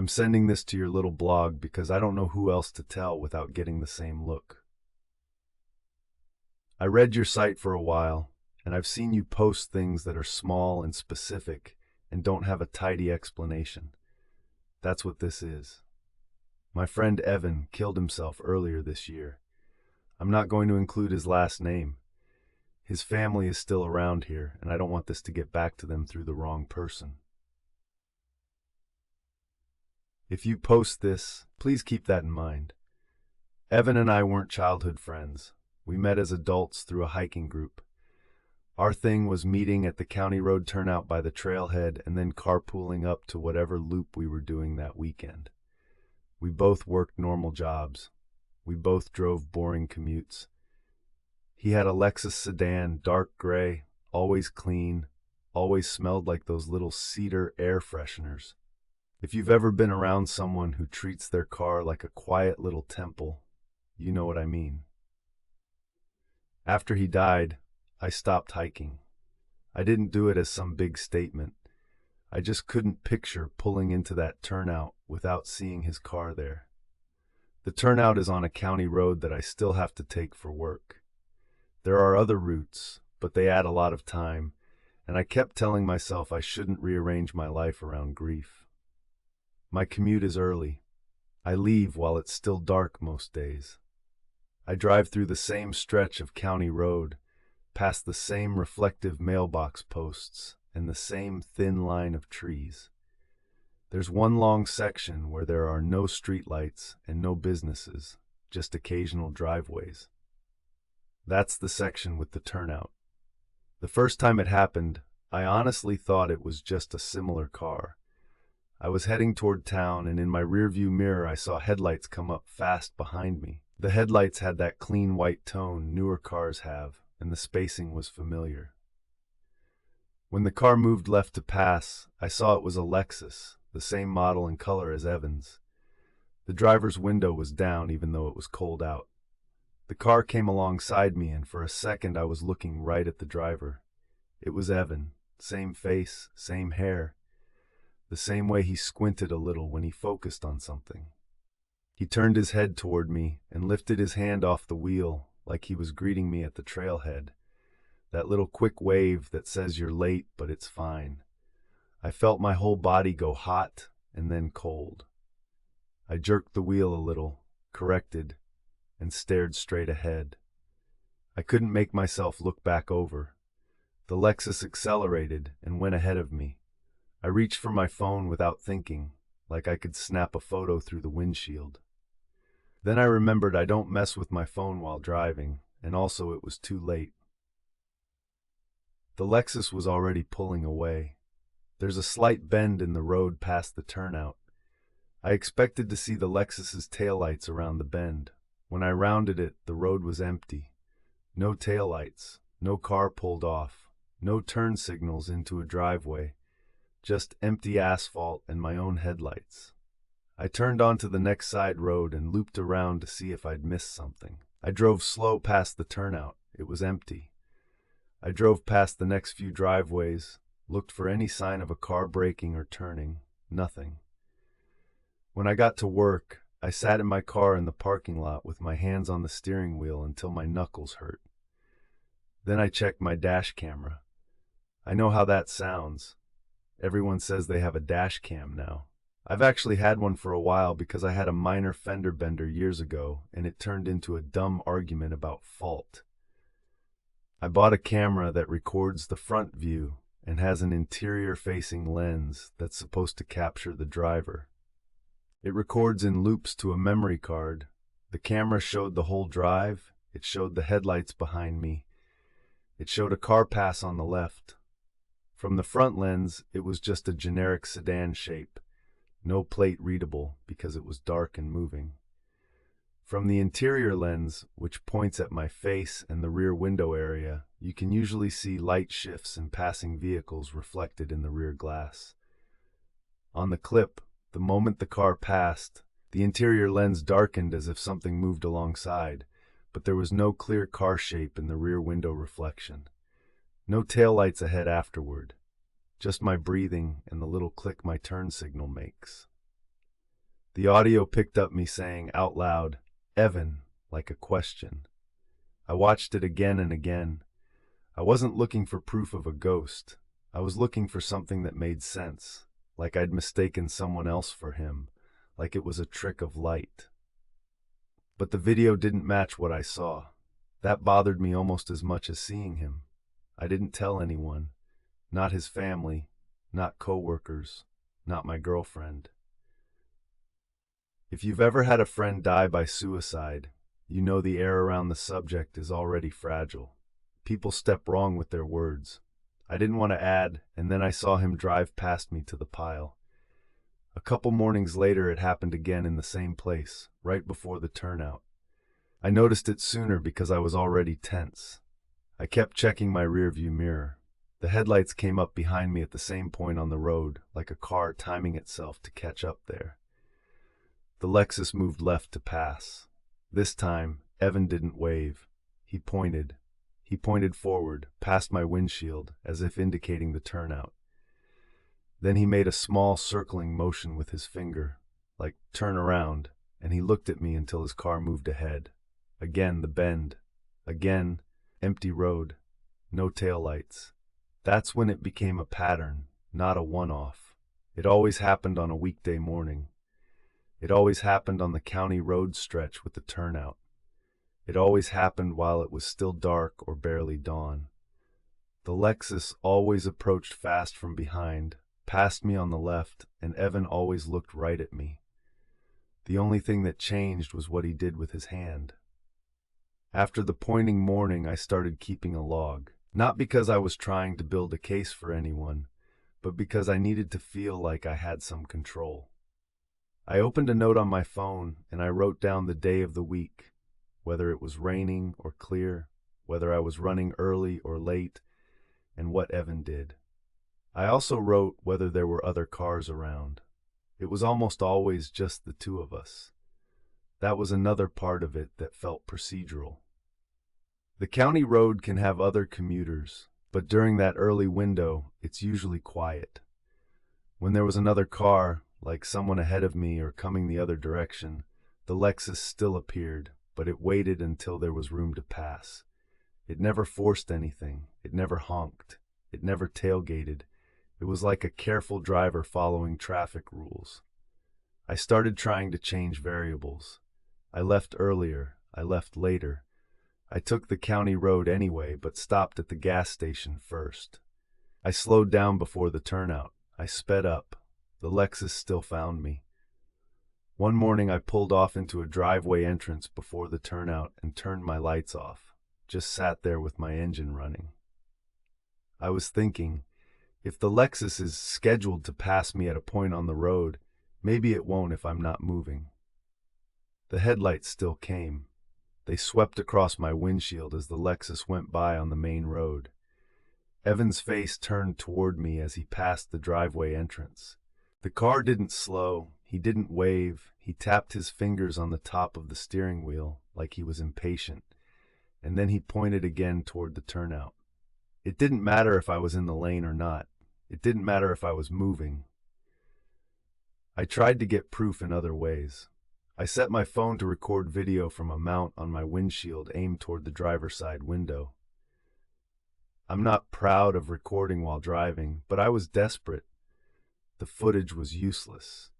I'm sending this to your little blog because I don't know who else to tell without getting the same look. I read your site for a while, and I've seen you post things that are small and specific and don't have a tidy explanation. That's what this is. My friend Evan killed himself earlier this year. I'm not going to include his last name. His family is still around here, and I don't want this to get back to them through the wrong person. If you post this, please keep that in mind. Evan and I weren't childhood friends. We met as adults through a hiking group. Our thing was meeting at the county road turnout by the trailhead and then carpooling up to whatever loop we were doing that weekend. We both worked normal jobs. We both drove boring commutes. He had a Lexus sedan, dark gray, always clean, always smelled like those little cedar air fresheners. If you've ever been around someone who treats their car like a quiet little temple, you know what I mean. After he died, I stopped hiking. I didn't do it as some big statement. I just couldn't picture pulling into that turnout without seeing his car there. The turnout is on a county road that I still have to take for work. There are other routes, but they add a lot of time, and I kept telling myself I shouldn't rearrange my life around grief. My commute is early. I leave while it's still dark most days. I drive through the same stretch of county road, past the same reflective mailbox posts and the same thin line of trees. There's one long section where there are no streetlights and no businesses, just occasional driveways. That's the section with the turnout. The first time it happened, I honestly thought it was just a similar car. I was heading toward town, and in my rearview mirror I saw headlights come up fast behind me. The headlights had that clean white tone newer cars have, and the spacing was familiar. When the car moved left to pass, I saw it was a Lexus, the same model and color as Evan's. The driver's window was down even though it was cold out. The car came alongside me, and for a second I was looking right at the driver. It was Evan, same face, same hair, the same way he squinted a little when he focused on something. He turned his head toward me and lifted his hand off the wheel like he was greeting me at the trailhead. That little quick wave that says you're late, but it's fine. I felt my whole body go hot and then cold. I jerked the wheel a little, corrected, and stared straight ahead. I couldn't make myself look back over. The Lexus accelerated and went ahead of me. I reached for my phone without thinking, like I could snap a photo through the windshield. Then I remembered I don't mess with my phone while driving, and also it was too late. The Lexus was already pulling away. There's a slight bend in the road past the turnout. I expected to see the Lexus's taillights around the bend. When I rounded it, the road was empty. No taillights, no car pulled off, no turn signals into a driveway. Just empty asphalt and my own headlights. I turned onto the next side road and looped around to see if I'd missed something. I drove slow past the turnout. It was empty. I drove past the next few driveways, looked for any sign of a car braking or turning. Nothing. When I got to work, I sat in my car in the parking lot with my hands on the steering wheel until my knuckles hurt. Then I checked my dash camera. I know how that sounds. Everyone says they have a dash cam now. I've actually had one for a while because I had a minor fender bender years ago, and it turned into a dumb argument about fault. I bought a camera that records the front view and has an interior-facing lens that's supposed to capture the driver. It records in loops to a memory card. The camera showed the whole drive. It showed the headlights behind me. It showed a car pass on the left. From the front lens, it was just a generic sedan shape. No plate readable because it was dark and moving. From the interior lens, which points at my face and the rear window area, you can usually see light shifts and passing vehicles reflected in the rear glass. On the clip, the moment the car passed, the interior lens darkened as if something moved alongside, but there was no clear car shape in the rear window reflection. No taillights ahead afterward. Just my breathing and the little click my turn signal makes. The audio picked up me saying out loud, "Evan," like a question. I watched it again and again. I wasn't looking for proof of a ghost. I was looking for something that made sense, like I'd mistaken someone else for him, like it was a trick of light. But the video didn't match what I saw. That bothered me almost as much as seeing him. I didn't tell anyone, not his family, not coworkers, not my girlfriend. If you've ever had a friend die by suicide, you know the air around the subject is already fragile. People step wrong with their words. I didn't want to add, and then I saw him drive past me to the pile. A couple mornings later, it happened again in the same place, right before the turnout. I noticed it sooner because I was already tense. I kept checking my rearview mirror. The headlights came up behind me at the same point on the road, like a car timing itself to catch up there. The Lexus moved left to pass. This time, Evan didn't wave. He pointed. He pointed forward, past my windshield, as if indicating the turnout. Then he made a small circling motion with his finger, like turn around, and he looked at me until his car moved ahead. Again the bend. Again, empty road. No taillights. That's when it became a pattern, not a one-off. It always happened on a weekday morning. It always happened on the county road stretch with the turnout. It always happened while it was still dark or barely dawn. The Lexus always approached fast from behind, passed me on the left, and Evan always looked right at me. The only thing that changed was what he did with his hand. After the pointing morning, I started keeping a log, not because I was trying to build a case for anyone, but because I needed to feel like I had some control. I opened a note on my phone and I wrote down the day of the week, whether it was raining or clear, whether I was running early or late, and what Evan did. I also wrote whether there were other cars around. It was almost always just the two of us. That was another part of it that felt procedural. The county road can have other commuters, but during that early window, it's usually quiet. When there was another car, like someone ahead of me or coming the other direction, the Lexus still appeared, but it waited until there was room to pass. It never forced anything. It never honked. It never tailgated. It was like a careful driver following traffic rules. I started trying to change variables. I left earlier. I left later. I took the county road anyway, but stopped at the gas station first. I slowed down before the turnout. I sped up. The Lexus still found me. One morning I pulled off into a driveway entrance before the turnout and turned my lights off. Just sat there with my engine running. I was thinking, if the Lexus is scheduled to pass me at a point on the road, maybe it won't if I'm not moving. The headlights still came. They swept across my windshield as the Lexus went by on the main road. Evan's face turned toward me as he passed the driveway entrance. The car didn't slow, he didn't wave, he tapped his fingers on the top of the steering wheel like he was impatient, and then he pointed again toward the turnout. It didn't matter if I was in the lane or not. It didn't matter if I was moving. I tried to get proof in other ways. I set my phone to record video from a mount on my windshield aimed toward the driver's side window. I'm not proud of recording while driving, but I was desperate. The footage was useless.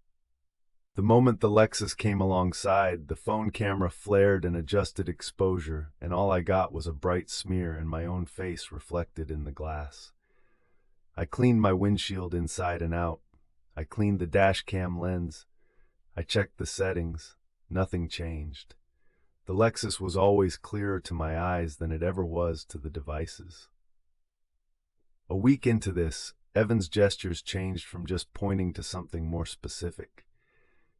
The moment the Lexus came alongside, the phone camera flared and adjusted exposure, and all I got was a bright smear and my own face reflected in the glass. I cleaned my windshield inside and out. I cleaned the dash cam lens. I checked the settings. Nothing changed. The Lexus was always clearer to my eyes than it ever was to the devices. A week into this, Evan's gestures changed from just pointing to something more specific.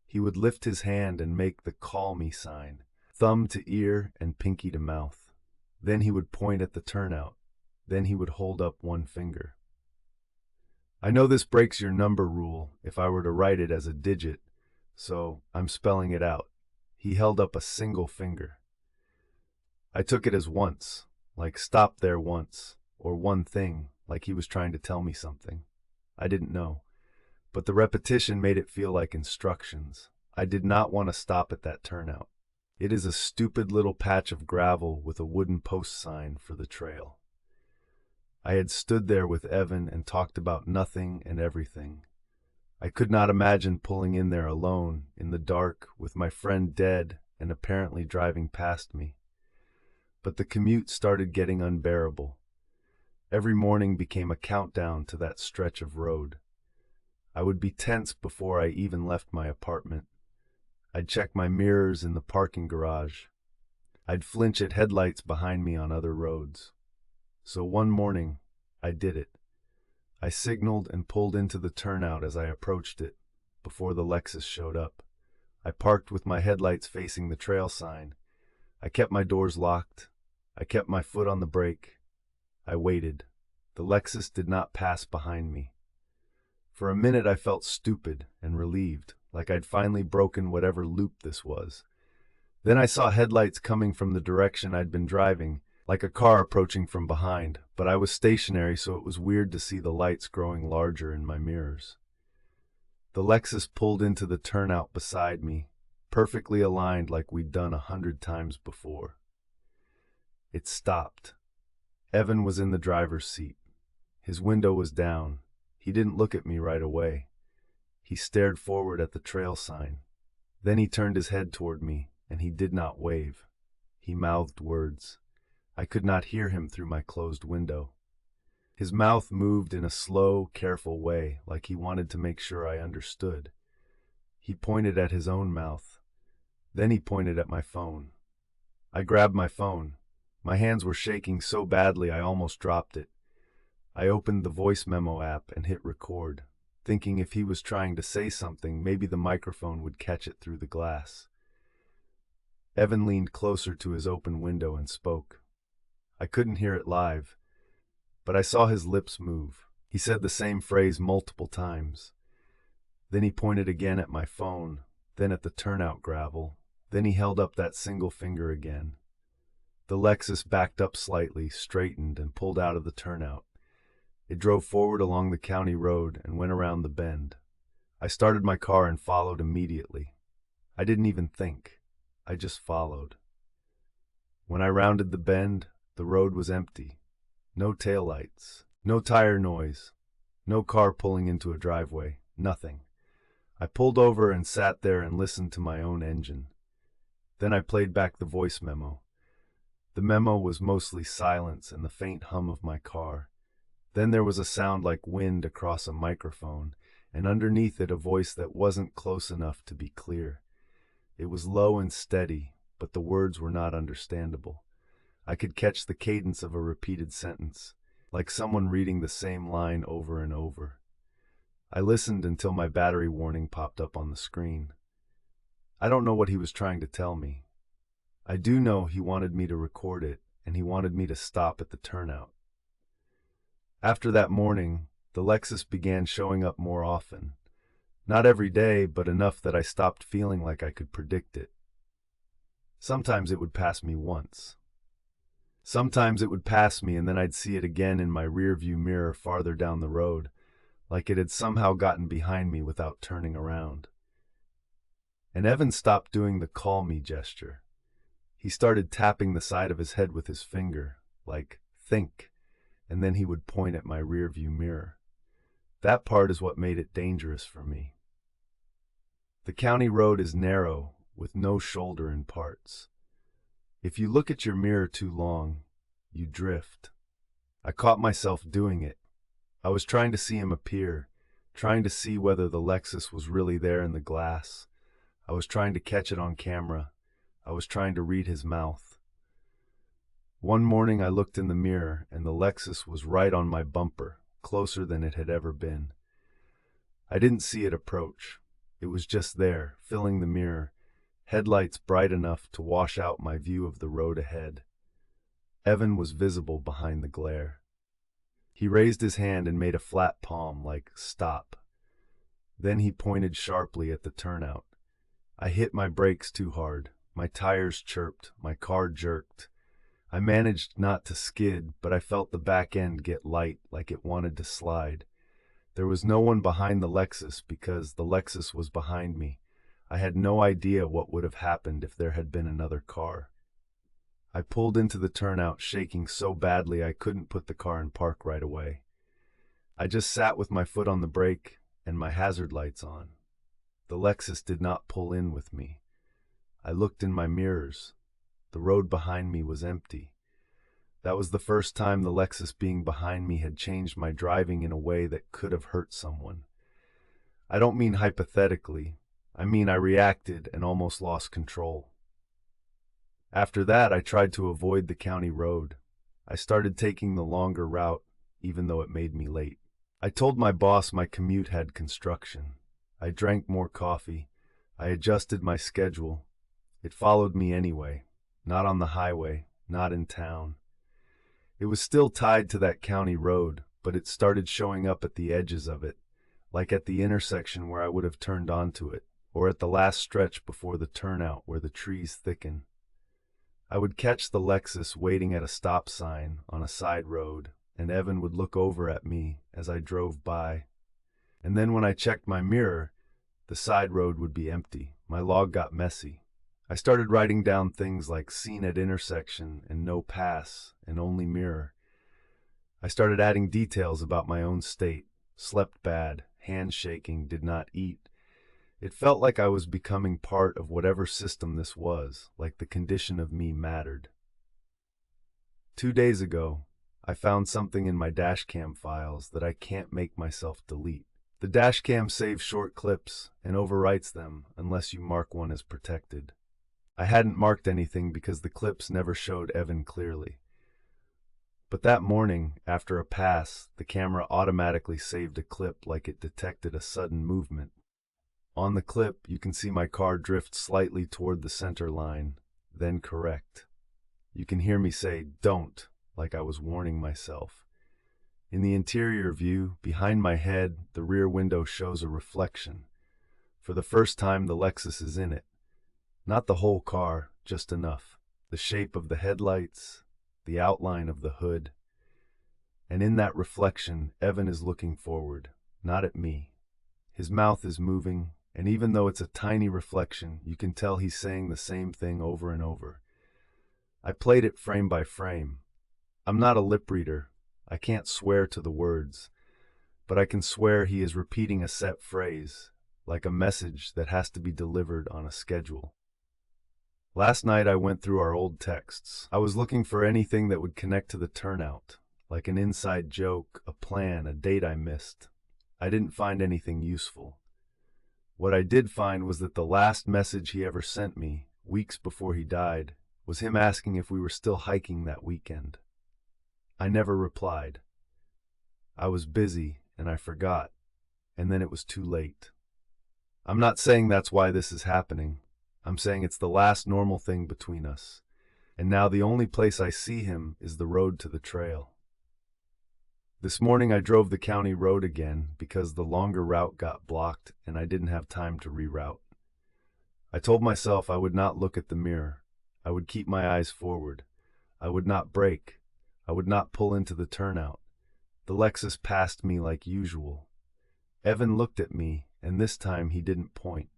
He would lift his hand and make the call me sign, thumb to ear and pinky to mouth. Then he would point at the turnout. Then he would hold up one finger. I know this breaks your number rule if I were to write it as a digit, so I'm spelling it out. He held up a single finger. I took it as once, like stop there once, or one thing, like he was trying to tell me something. I didn't know, but the repetition made it feel like instructions, I did not want to stop at that turnout. It is a stupid little patch of gravel with a wooden post sign for the trail. I had stood there with Evan and talked about nothing and everything. I could not imagine pulling in there alone, in the dark, with my friend dead and apparently driving past me. But the commute started getting unbearable. Every morning became a countdown to that stretch of road. I would be tense before I even left my apartment. I'd check my mirrors in the parking garage. I'd flinch at headlights behind me on other roads. So one morning, I did it. I signaled and pulled into the turnout as I approached it, before the Lexus showed up. I parked with my headlights facing the trail sign. I kept my doors locked. I kept my foot on the brake. I waited. The Lexus did not pass behind me. For a minute I felt stupid and relieved, like I'd finally broken whatever loop this was. Then I saw headlights coming from the direction I'd been driving, like a car approaching from behind, but I was stationary, so it was weird to see the lights growing larger in my mirrors. The Lexus pulled into the turnout beside me, perfectly aligned like we'd done 100 times before. It stopped. Evan was in the driver's seat. His window was down. He didn't look at me right away. He stared forward at the trail sign. Then he turned his head toward me, and he did not wave. He mouthed words. I could not hear him through my closed window. His mouth moved in a slow, careful way, like he wanted to make sure I understood. He pointed at his own mouth. Then he pointed at my phone. I grabbed my phone. My hands were shaking so badly I almost dropped it. I opened the voice memo app and hit record, thinking if he was trying to say something, maybe the microphone would catch it through the glass. Evan leaned closer to his open window and spoke. I couldn't hear it live, but I saw his lips move. He said the same phrase multiple times. Then he pointed again at my phone, then at the turnout gravel. Then he held up that single finger again. The Lexus backed up slightly, straightened, and pulled out of the turnout. It drove forward along the county road and went around the bend. I started my car and followed immediately. I didn't even think. I just followed. When I rounded the bend, the road was empty. No taillights, no tire noise, no car pulling into a driveway, nothing. I pulled over and sat there and listened to my own engine. Then I played back the voice memo. The memo was mostly silence and the faint hum of my car. Then there was a sound like wind across a microphone, and underneath it a voice that wasn't close enough to be clear. It was low and steady, but the words were not understandable. I could catch the cadence of a repeated sentence, like someone reading the same line over and over. I listened until my battery warning popped up on the screen. I don't know what he was trying to tell me. I do know he wanted me to record it, and he wanted me to stop at the turnout. After that morning, the Lexus began showing up more often. Not every day, but enough that I stopped feeling like I could predict it. Sometimes it would pass me once. Sometimes it would pass me and then I'd see it again in my rearview mirror farther down the road, like it had somehow gotten behind me without turning around. And Evan stopped doing the call me gesture. He started tapping the side of his head with his finger, like, think, and then he would point at my rearview mirror. That part is what made it dangerous for me. The county road is narrow, with no shoulder in parts. If you look at your mirror too long, you drift. I caught myself doing it. I was trying to see him appear, trying to see whether the Lexus was really there in the glass. I was trying to catch it on camera. I was trying to read his mouth. One morning I looked in the mirror and the Lexus was right on my bumper, closer than it had ever been. I didn't see it approach. It was just there, filling the mirror, headlights bright enough to wash out my view of the road ahead. Evan was visible behind the glare. He raised his hand and made a flat palm like, stop. Then he pointed sharply at the turnout. I hit my brakes too hard. My tires chirped, my car jerked. I managed not to skid, but I felt the back end get light like it wanted to slide. There was no one behind the Lexus because the Lexus was behind me. I had no idea what would have happened if there had been another car. I pulled into the turnout shaking so badly I couldn't put the car in park right away. I just sat with my foot on the brake and my hazard lights on. The Lexus did not pull in with me. I looked in my mirrors. The road behind me was empty. That was the first time the Lexus being behind me had changed my driving in a way that could have hurt someone. I don't mean hypothetically. I mean I reacted and almost lost control. After that, I tried to avoid the county road. I started taking the longer route, even though it made me late. I told my boss my commute had construction. I drank more coffee. I adjusted my schedule. It followed me anyway. Not on the highway, not in town. It was still tied to that county road, but it started showing up at the edges of it, like at the intersection where I would have turned onto it, or at the last stretch before the turnout where the trees thicken. I would catch the Lexus waiting at a stop sign on a side road, and Evan would look over at me as I drove by. And then when I checked my mirror, the side road would be empty. My log got messy. I started writing down things like seen at intersection and no pass and only mirror. I started adding details about my own state. Slept bad, hand shaking, did not eat. It felt like I was becoming part of whatever system this was, like the condition of me mattered. 2 days ago, I found something in my dashcam files that I can't make myself delete. The dashcam saves short clips and overwrites them unless you mark one as protected. I hadn't marked anything because the clips never showed Evan clearly. But that morning, after a pass, the camera automatically saved a clip like it detected a sudden movement. On the clip, you can see my car drift slightly toward the center line, then correct. You can hear me say, "Don't," like I was warning myself. In the interior view, behind my head, the rear window shows a reflection. For the first time, the Lexus is in it. Not the whole car, just enough. The shape of the headlights, the outline of the hood. And in that reflection, Evan is looking forward, not at me. His mouth is moving, and even though it's a tiny reflection, you can tell he's saying the same thing over and over. I played it frame by frame. I'm not a lip reader. I can't swear to the words, but I can swear he is repeating a set phrase, like a message that has to be delivered on a schedule. Last night I went through our old texts. I was looking for anything that would connect to the turnout, like an inside joke, a plan, a date I missed. I didn't find anything useful. What I did find was that the last message he ever sent me, weeks before he died, was him asking if we were still hiking that weekend. I never replied. I was busy, and I forgot, and then it was too late. I'm not saying that's why this is happening. I'm saying it's the last normal thing between us, and now the only place I see him is the road to the trail. This morning I drove the county road again because the longer route got blocked and I didn't have time to reroute. I told myself I would not look at the mirror. I would keep my eyes forward. I would not brake. I would not pull into the turnout. The Lexus passed me like usual. Evan looked at me, and this time he didn't point.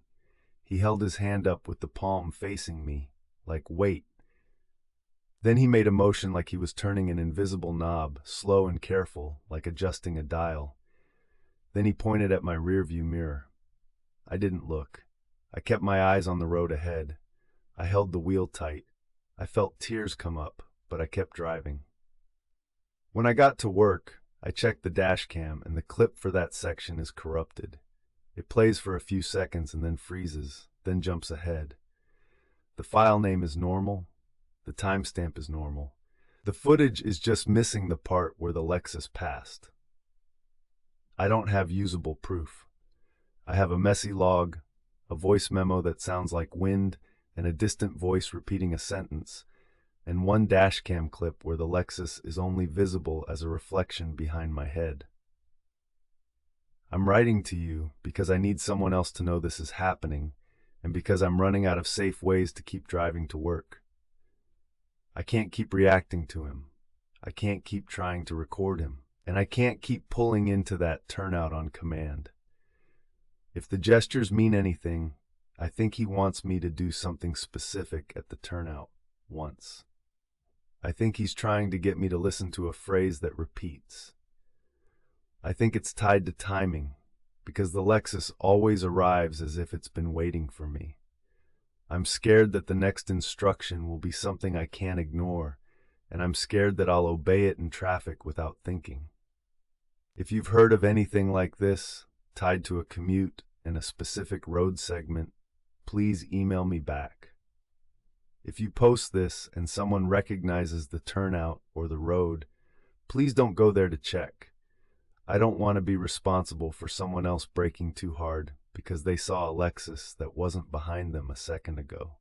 He held his hand up with the palm facing me, like wait. Then he made a motion like he was turning an invisible knob, slow and careful, like adjusting a dial. Then he pointed at my rearview mirror. I didn't look. I kept my eyes on the road ahead. I held the wheel tight. I felt tears come up, but I kept driving. When I got to work, I checked the dash cam, and the clip for that section is corrupted. It plays for a few seconds and then freezes, then jumps ahead. The file name is normal. The timestamp is normal. The footage is just missing the part where the Lexus passed. I don't have usable proof. I have a messy log, a voice memo that sounds like wind, and a distant voice repeating a sentence, and one dashcam clip where the Lexus is only visible as a reflection behind my head. I'm writing to you because I need someone else to know this is happening, and because I'm running out of safe ways to keep driving to work. I can't keep reacting to him. I can't keep trying to record him, and I can't keep pulling into that turnout on command. If the gestures mean anything, I think he wants me to do something specific at the turnout once. I think he's trying to get me to listen to a phrase that repeats. I think it's tied to timing, because the Lexus always arrives as if it's been waiting for me. I'm scared that the next instruction will be something I can't ignore, and I'm scared that I'll obey it in traffic without thinking. If you've heard of anything like this, tied to a commute and a specific road segment, please email me back. If you post this and someone recognizes the turnout or the road, please don't go there to check. I don't want to be responsible for someone else braking too hard because they saw a Lexus that wasn't behind them a second ago.